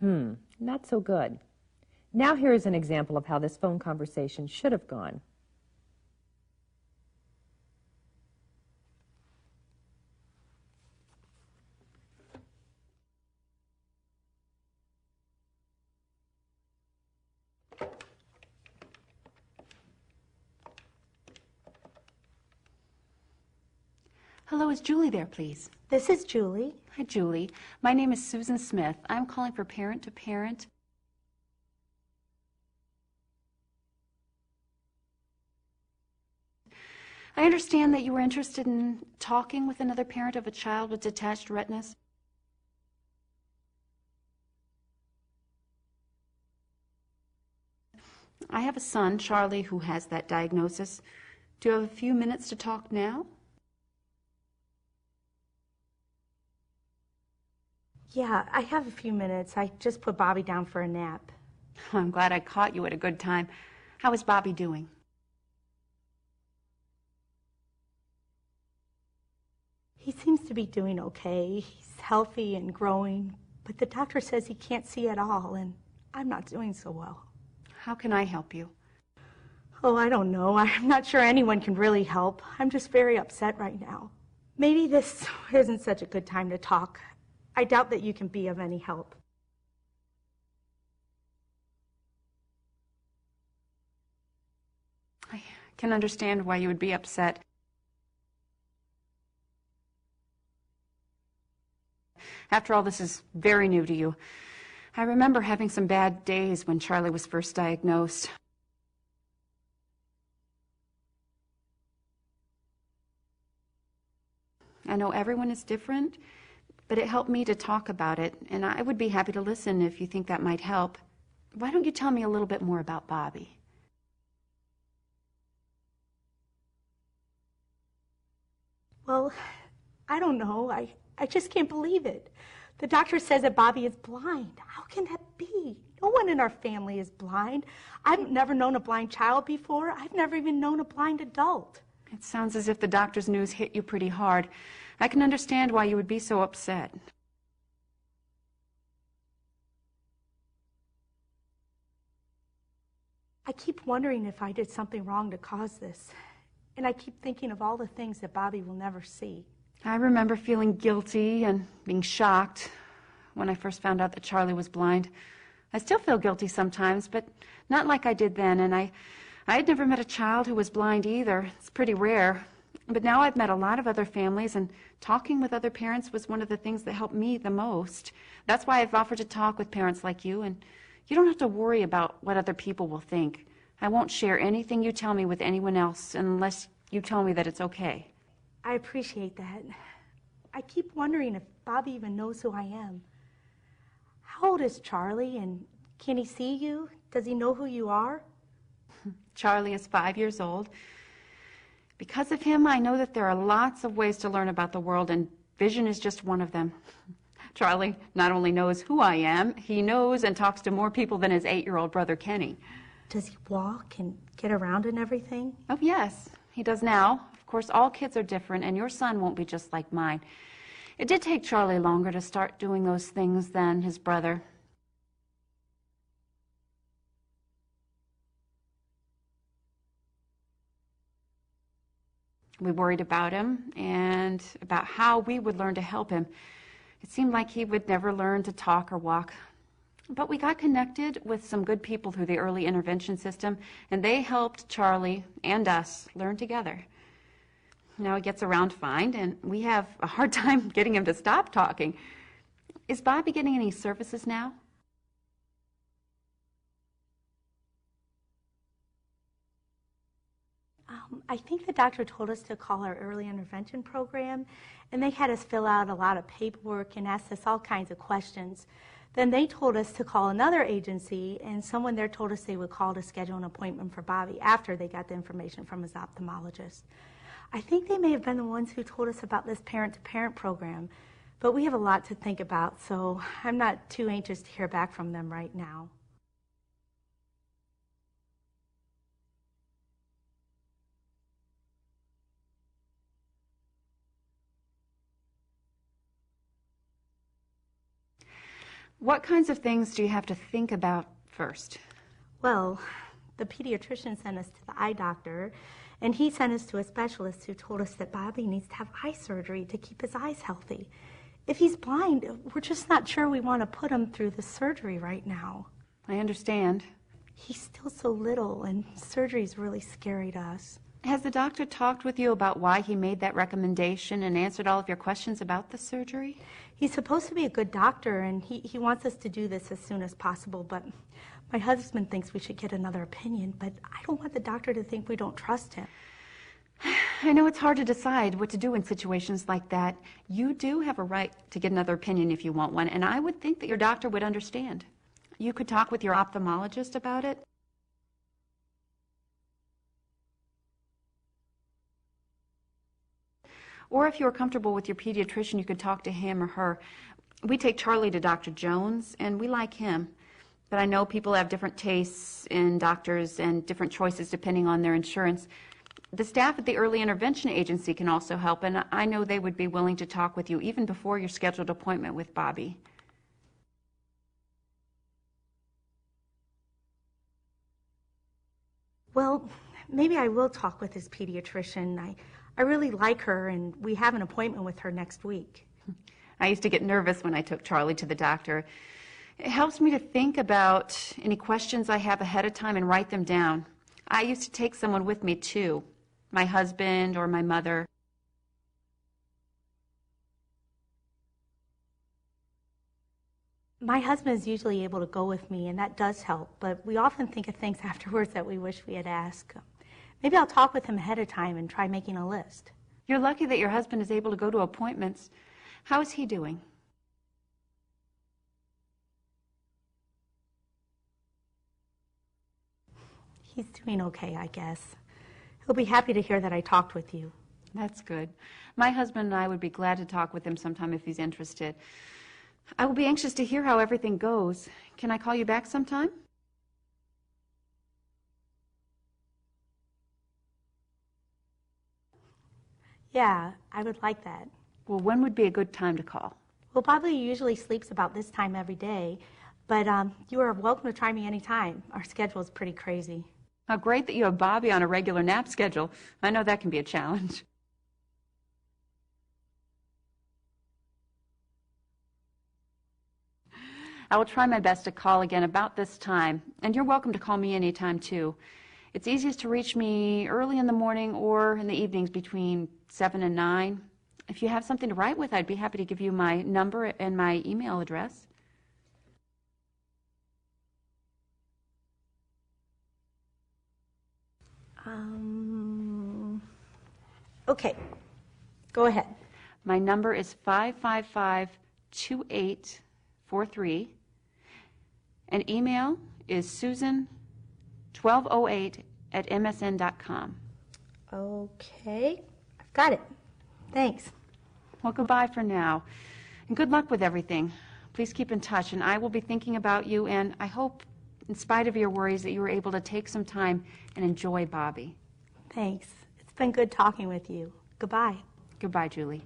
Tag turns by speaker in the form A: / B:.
A: Not so good. Now here is an example of how this phone conversation should have gone.
B: Hello, is Julie there, please?
C: This is Julie.
B: Hi, Julie. My name is Susan Smith. I'm calling for Parent to Parent. I understand that you were interested in talking with another parent of a child with detached retinas. I have a son, Charlie, who has that diagnosis. Do you have a few minutes to talk now?
C: Yeah, I have a few minutes. I just put Bobby down for a nap.
B: I'm glad I caught you at a good time. How is Bobby doing?
C: He seems to be doing okay. He's healthy and growing, but the doctor says he can't see at all, and I'm not doing so well.
B: How can I help you?
C: Oh, I don't know. I'm not sure anyone can really help. I'm just very upset right now. Maybe this isn't such a good time to talk. I doubt that you can be of any help.
B: I can understand why you would be upset. After all, this is very new to you. I remember having some bad days when Charlie was first diagnosed. I know everyone is different, but it helped me to talk about it, and I would be happy to listen if you think that might help. Why don't you tell me a little bit more about Bobby?
C: Well, I don't know. I just can't believe it. The doctor says that Bobby is blind. How can that be? No one in our family is blind. I've never known a blind child before. I've never even known a blind adult.
B: It sounds as if the doctor's news hit you pretty hard. I can understand why you would be so upset.
C: I keep wondering if I did something wrong to cause this. And I keep thinking of all the things that Bobby will never see.
B: I remember feeling guilty and being shocked when I first found out that Charlie was blind. I still feel guilty sometimes, but not like I did then, and I had never met a child who was blind either. It's pretty rare. But now I've met a lot of other families, and talking with other parents was one of the things that helped me the most. That's why I've offered to talk with parents like you, and you don't have to worry about what other people will think. I won't share anything you tell me with anyone else unless you tell me that it's okay.
C: I appreciate that. I keep wondering if Bobby even knows who I am. How old is Charlie, and can he see you? Does he know who you are?
B: Charlie is 5 years old. Because of him, I know that there are lots of ways to learn about the world, and vision is just one of them. Charlie not only knows who I am, he knows and talks to more people than his 8-year-old brother, Kenny.
C: Does he walk and get around and everything?
B: Oh, yes, he does now. Of course, all kids are different, and your son won't be just like mine. It did take Charlie longer to start doing those things than his brother. We worried about him and about how we would learn to help him. It seemed like he would never learn to talk or walk. But we got connected with some good people through the early intervention system, and they helped Charlie and us learn together. Now he gets around fine, and we have a hard time getting him to stop talking. Is Bobby getting any services now?
C: I think the doctor told us to call our early intervention program, and they had us fill out a lot of paperwork and asked us all kinds of questions. Then they told us to call another agency, and someone there told us they would call to schedule an appointment for Bobby after they got the information from his ophthalmologist. I think they may have been the ones who told us about this parent-to-parent program, but we have a lot to think about, so I'm not too anxious to hear back from them right now.
B: What kinds of things do you have to think about first?
C: Well, the pediatrician sent us to the eye doctor, and he sent us to a specialist who told us that Bobby needs to have eye surgery to keep his eyes healthy. If he's blind, we're just not sure we want to put him through the surgery right now.
B: I understand.
C: He's still so little, and surgery's really scary to us.
B: Has the doctor talked with you about why he made that recommendation and answered all of your questions about the surgery?
C: He's supposed to be a good doctor, and he wants us to do this as soon as possible, but my husband thinks we should get another opinion, but I don't want the doctor to think we don't trust him.
B: I know it's hard to decide what to do in situations like that. You do have a right to get another opinion if you want one, and I would think that your doctor would understand. You could talk with your ophthalmologist about it. Or if you're comfortable with your pediatrician, you could talk to him or her. We take Charlie to Dr. Jones, and we like him. But I know people have different tastes in doctors and different choices depending on their insurance. The staff at the Early Intervention Agency can also help, and I know they would be willing to talk with you even before your scheduled appointment with Bobby.
C: Well, maybe I will talk with his pediatrician. I really like her, and we have an appointment with her next week.
B: I used to get nervous when I took Charlie to the doctor. It helps me to think about any questions I have ahead of time and write them down. I used to take someone with me, too, my husband or my mother.
C: My husband is usually able to go with me, and that does help, but we often think of things afterwards that we wish we had asked. Maybe I'll talk with him ahead of time and try making a list.
B: You're lucky that your husband is able to go to appointments. How is he doing?
C: He's doing okay, I guess. He'll be happy to hear that I talked with you.
B: That's good. My husband and I would be glad to talk with him sometime if he's interested. I will be anxious to hear how everything goes. Can I call you back sometime?
C: Yeah, I would like that.
B: Well, when would be a good time to call?
C: Well, Bobby usually sleeps about this time every day, but you are welcome to try me anytime. Our schedule is pretty crazy.
B: How great that you have Bobby on a regular nap schedule. I know that can be a challenge. I will try my best to call again about this time, and you're welcome to call me anytime, too. It's easiest to reach me early in the morning or in the evenings between 7 and 9. If you have something to write with, I'd be happy to give you my number and my email address.
C: Okay, go ahead.
B: My number is 555-2843, and email is susan1208@msn.com.
C: Okay, I've got it. Thanks.
B: Well, goodbye for now, and good luck with everything. Please keep in touch, and I will be thinking about you, and I hope, in spite of your worries, that you were able to take some time and enjoy Bobby.
C: Thanks. It's been good talking with you. Goodbye.
B: Goodbye, Julie.